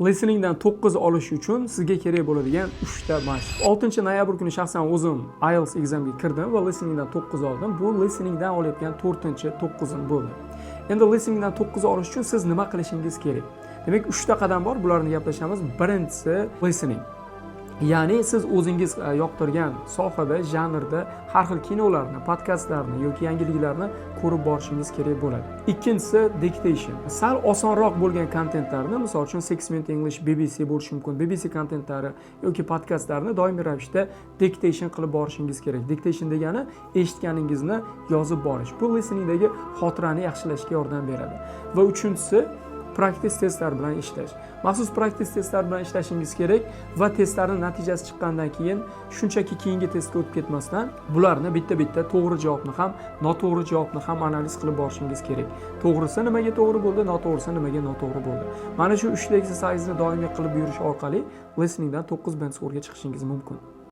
Listeningdan 9 olish uchun sizga kerak bo'ladigan 3 ta mashq. 6-noyabr kuni shaxsan o'zim IELTS examga kirdim va listeningdan 9 oldim. Bu listeningdan olayotgan 4-9 bo'ldi. Endi listeningdan 9 olish uchun siz nima qilishingiz kerak? Demak, 3 ta qadam bor, bularni gaplashamiz. Birinchisi listening. Ya'ni siz o'zingiz yoqtirgan sohada, janrda har xil kinolarni, podkastlarni yoki yangiliklarni ko'rib borishingiz kerak bo'ladi. Ikkinchisi dictation. Sal osonroq bo'lgan kontentlarni, misol uchun 6 Minute English, BBC bo'lishi mumkin. BBC kontentlari yoki podkastlarni doimiy ravishda dictation qilib borishingiz kerak. Dictation degani eshitganingizni yozib borish. Bu listeningdagi xotirani yaxshilashga yordam beradi. Va uchinchisi practice testlar bilan ishlash. Maxsus practice testlar bilan ishlashingiz kerak va testlarning natijasi chiqqandan keyin shunchaki keyingi testga o'tib ketmasdan bularni bitta-bitta to'g'ri javobni ham, noto'g'ri javobni ham analiz qilib borishingiz kerak. To'g'risi nimaga to'g'ri bo'ldi, noto'g'risi nimaga noto'g'ri bo'ldi. Mana shu 3 ta eksersaysni doimiy qilib yurish orqali listeningdan 9 band skorga chiqishingiz mumkin.